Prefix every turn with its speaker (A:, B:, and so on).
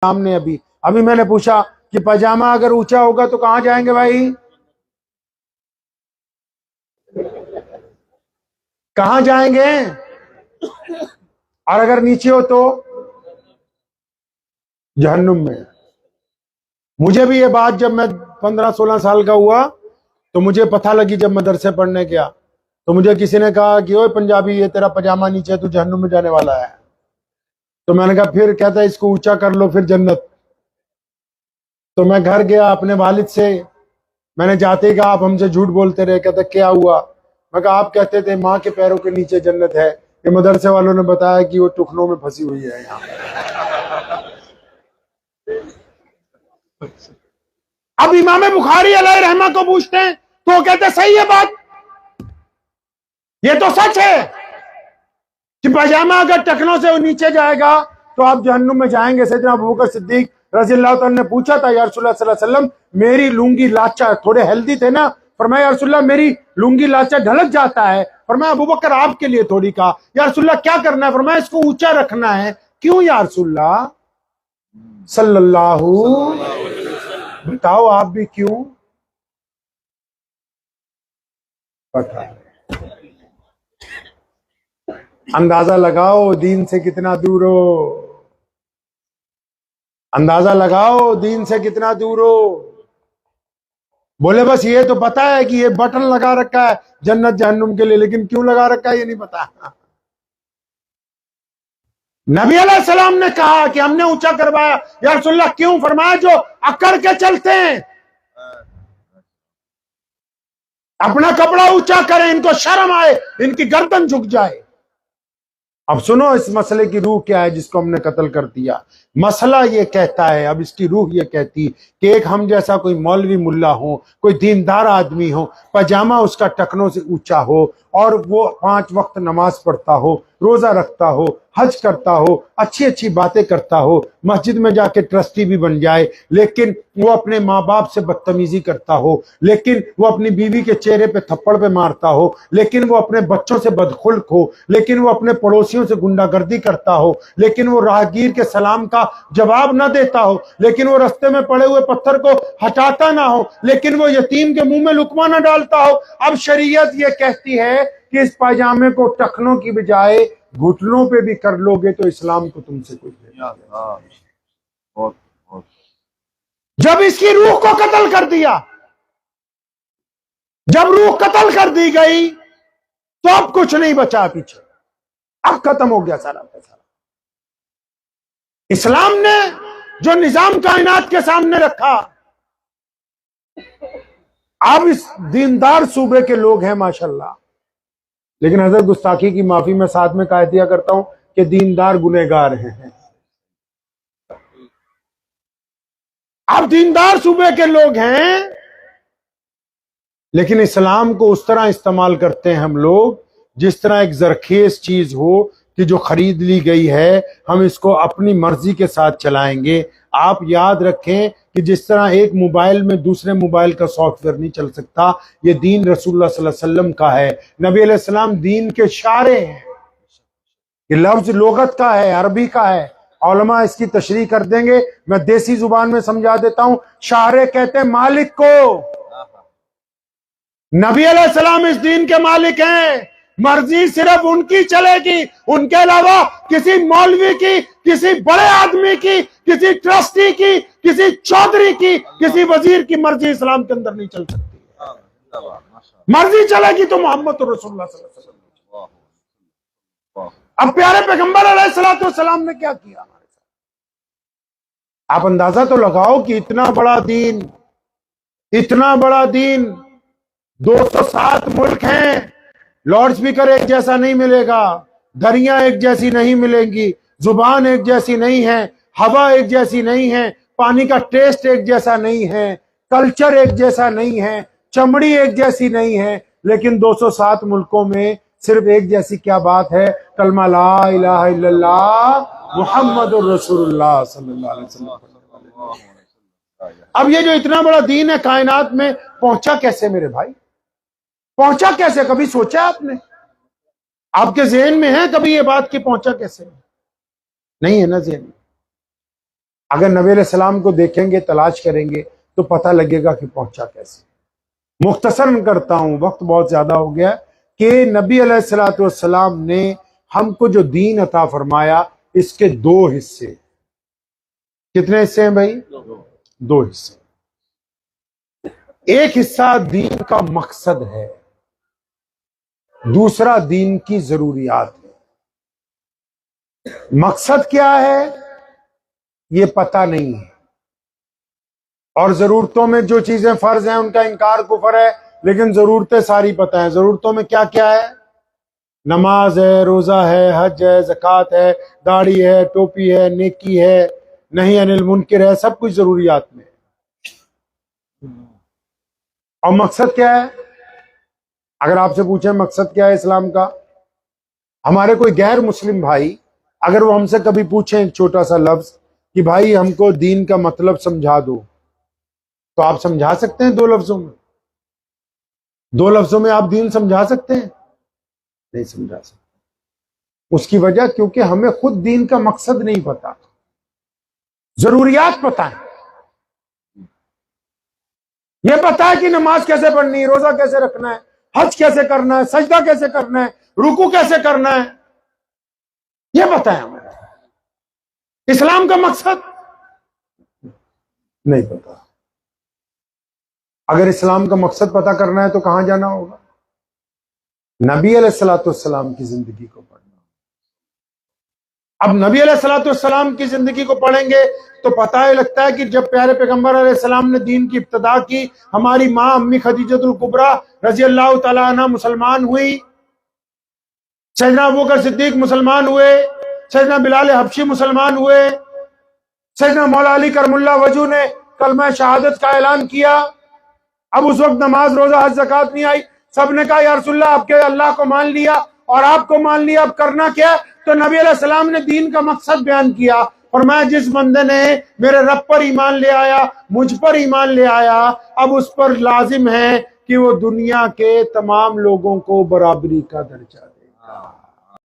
A: سامنے ابھی میں نے پوچھا کہ پاجامہ اگر اونچا ہوگا تو کہاں جائیں گے بھائی؟ کہاں جائیں گے؟ اور اگر نیچے ہو تو جہنم میں۔ مجھے بھی یہ بات جب میں 15-16 سال کا ہوا تو مجھے پتہ لگی، جب مدرسے پڑھنے گیا تو مجھے کسی نے کہا کہ اوے پنجابی، یہ تیرا پاجامہ نیچے ہے، تو جہنم میں جانے والا ہے۔ تو میں نے کہا پھر؟ کہتا ہے اس کو اونچا کر لو پھر جنت۔ تو میں گھر گیا اپنے والد سے، میں نے جاتے ہی کہا آپ ہم سے جھوٹ بولتے رہے۔ کہتا کیا ہوا؟ میں کہا آپ کہتے تھے ماں کے پیروں کے نیچے جنت ہے، کہ مدرسے والوں نے بتایا کہ وہ ٹخنوں میں پھنسی ہوئی ہے یہاں۔ اب امام بخاری علیہ رحمہ کو پوچھتے ہیں تو وہ کہتے صحیح ہے بات، یہ تو سچ ہے کہ پاجامہ اگر ٹخنوں سے نیچے جائے گا تو آپ جہنم میں جائیں گے۔ سیدنا ابوبکر صدیق رضی اللہ عنہ نے پوچھا تھا یا رسول اللہ صلی اللہ علیہ وسلم میری لنگی لاچا، تھوڑے ہیلدی تھے نا، فرمایا یا رسول اللہ میری لنگی لاچا ڈھلک جاتا ہے۔ فرمایا ابوبکر آپ کے لیے تھوڑی کہا، یا رسول اللہ کیا کرنا ہے؟ فرمایا اس کو اونچا رکھنا ہے۔ کیوں یا رسول اللہ صلی اللہ، بتاؤ آپ بھی کیوں؟ پتہ ہے، اندازہ لگاؤ دین سے کتنا دور ہو، اندازہ لگاؤ دین سے کتنا دور ہو۔ بولے بس یہ تو پتا ہے کہ یہ بٹن لگا رکھا ہے جنت جہنم کے لیے، لیکن کیوں لگا رکھا ہے یہ نہیں پتا۔ نبی علیہ السلام نے کہا کہ ہم نے اونچا کروایا، یا رسول اللہ کیوں؟ فرمایا جو اکڑ کے چلتے ہیں اپنا کپڑا اونچا کریں، ان کو شرم آئے، ان کی گردن جھک جائے۔ اب سنو اس مسئلے کی روح کیا ہے جس کو ہم نے قتل کر دیا۔ مسئلہ یہ کہتا ہے، اب اس کی روح یہ کہتی کہ ایک ہم جیسا کوئی مولوی ملا ہو، کوئی دیندار آدمی ہو، پاجامہ اس کا ٹکنوں سے اونچا ہو، اور وہ 5 وقت نماز پڑھتا ہو، روزہ رکھتا ہو، حج کرتا ہو، اچھی اچھی باتیں کرتا ہو، مسجد میں جا کے ٹرسٹی بھی بن جائے، لیکن وہ اپنے ماں باپ سے بدتمیزی کرتا ہو، لیکن وہ اپنی بیوی کے چہرے پہ تھپڑ پہ مارتا ہو، لیکن وہ اپنے بچوں سے بدخلق ہو، لیکن وہ اپنے پڑوسیوں سے گنڈا گردی کرتا ہو، لیکن وہ راہگیر کے سلام کا جواب نہ دیتا ہو، لیکن وہ رستے میں پڑے ہوئے پتھر کو ہٹاتا نہ ہو، لیکن وہ یتیم کے منہ میں لقمہ نہ ڈالتا ہو۔ اب شریعت یہ کہتی ہے کہ اس پاجامے کو ٹخنوں کی بجائے گھٹنوں پہ بھی کر لو گے تو اسلام کو تم سے کچھ نہیں۔ جب اس کی روح کو قتل کر دیا، جب روح قتل کر دی گئی تو اب کچھ نہیں بچا پیچھے، اب ختم ہو گیا سارا کا سارا۔ اسلام نے جو نظام کائنات کے سامنے رکھا، اب اس دیندار صوبے کے لوگ ہیں ماشاءاللہ، لیکن حضرت گستاخی کی معافی میں ساتھ میں کہہ دیا کرتا ہوں کہ دیندار گنہگار ہیں۔ اب دیندار صوبے کے لوگ ہیں لیکن اسلام کو اس طرح استعمال کرتے ہیں ہم لوگ جس طرح ایک زرخیز چیز ہو کہ جو خرید لی گئی ہے، ہم اس کو اپنی مرضی کے ساتھ چلائیں گے۔ آپ یاد رکھیں کہ جس طرح ایک موبائل میں دوسرے موبائل کا سافٹ ویئر نہیں چل سکتا، یہ دین رسول اللہ صلی اللہ علیہ وسلم کا ہے۔ نبی علیہ السلام دین کے شارع ہیں، یہ لفظ لغت کا ہے، عربی کا ہے، علماء اس کی تشریح کر دیں گے، میں دیسی زبان میں سمجھا دیتا ہوں۔ شارع کہتے ہیں مالک کو، نبی علیہ السلام اس دین کے مالک ہیں، مرضی صرف ان کی چلے گی، ان کے علاوہ کسی مولوی کی، کسی بڑے آدمی کی، کسی ٹرسٹی کی، کسی چودھری کی، کسی وزیر کی مرضی اسلام کے اندر نہیں چل سکتی۔ مرضی چلے گی تو محمد رسول اللہ صلی اللہ علیہ وسلم۔ اب پیارے پیغمبر علیہ السلام نے کیا کیا ہمارے ساتھ؟ آپ اندازہ تو لگاؤ کہ اتنا بڑا دین، اتنا بڑا دین، 207 ملک ہیں، لاؤڈ سپیکر ایک جیسا نہیں ملے گا، دریاں ایک جیسی نہیں ملیں گی، زبان ایک جیسی نہیں ہے، ہوا ایک جیسی نہیں ہے، پانی کا ٹیسٹ ایک جیسا نہیں ہے، کلچر ایک جیسا نہیں ہے، چمڑی ایک جیسی نہیں ہے، لیکن 207 ملکوں میں صرف ایک جیسی کیا بات ہے؟ کلمہ لا الہ الا اللہ محمد الرسول اللہ صلی اللہ علیہ وسلم۔ اب یہ جو اتنا بڑا دین ہے کائنات میں پہنچا کیسے میرے بھائی؟ پہنچا کیسے؟ کبھی سوچا آپ نے؟ آپ کے ذہن میں ہے کبھی یہ بات کہ پہنچا کیسے؟ نہیں ہے نا ذہن میں۔ اگر نبی علیہ السلام کو دیکھیں گے، تلاش کریں گے تو پتہ لگے گا کہ پہنچا کیسے۔ مختصراً کرتا ہوں، وقت بہت زیادہ ہو گیا، کہ نبی علیہ السلام نے ہم کو جو دین عطا فرمایا اس کے دو حصے۔ کتنے حصے ہیں بھائی؟ دو حصے۔ ایک حصہ دین کا مقصد ہے، دوسرا دین کی ضروریات ہے۔ مقصد کیا ہے یہ پتہ نہیں ہے، اور ضرورتوں میں جو چیزیں فرض ہیں ان کا انکار کفر ہے، لیکن ضرورتیں ساری پتہ ہیں۔ ضرورتوں میں کیا کیا ہے؟ نماز ہے، روزہ ہے، حج ہے، زکوٰۃ ہے، داڑھی ہے، ٹوپی ہے، نیکی ہے، نہی عن المنکر ہے، سب کچھ ضروریات میں ہے۔ اور مقصد کیا ہے؟ اگر آپ سے پوچھیں مقصد کیا ہے اسلام کا، ہمارے کوئی غیر مسلم بھائی اگر وہ ہم سے کبھی پوچھیں ایک چھوٹا سا لفظ کہ بھائی ہم کو دین کا مطلب سمجھا دو، تو آپ سمجھا سکتے ہیں دو لفظوں میں؟ دو لفظوں میں آپ دین سمجھا سکتے ہیں؟ نہیں سمجھا سکتے۔ اس کی وجہ کیونکہ ہمیں خود دین کا مقصد نہیں پتا، ضروریات پتہ ہیں۔ یہ پتا ہے کہ نماز کیسے پڑھنی ہے، روزہ کیسے رکھنا ہے، حج کیسے کرنا ہے، سجدہ کیسے کرنا ہے، رکوع کیسے کرنا ہے، یہ پتا ہے ہمیں۔ اسلام کا مقصد نہیں پتا۔ اگر اسلام کا مقصد پتا کرنا ہے تو کہاں جانا ہوگا؟ نبی علیہ السلام کی زندگی کو پڑھنا۔ اب نبی علیہ السلام کی زندگی کو پڑھیں گے تو پتہ ہی لگتا ہے کہ جب پیارے پیغمبر علیہ السلام نے دین کی ابتدا کی، ہماری ماں امی خدیجۃ الکبریٰ رضی اللہ تعالیٰ عنہ مسلمان ہوئی، سیدنا ابوبکر صدیق مسلمان ہوئے، سیدنا بلال حبشی مسلمان ہوئے، سیدنا مولا علی کرم اللہ وجہ نے کلمہ شہادت کا اعلان کیا۔ اب اس وقت نماز، روزہ، حج، زکوٰۃ نہیں آئی، سب نے کہا یا رسول اللہ آپ کے اللہ کو مان لیا اور آپ کو مان لیا، اب کرنا کیا؟ تو نبی علیہ السلام نے دین کا مقصد بیان کیا، اور میں جس بندے نے میرے رب پر ایمان لے آیا، مجھ پر ایمان لے آیا، اب اس پر لازم ہے کہ وہ دنیا کے تمام لوگوں کو برابری کا درجہ دے گا۔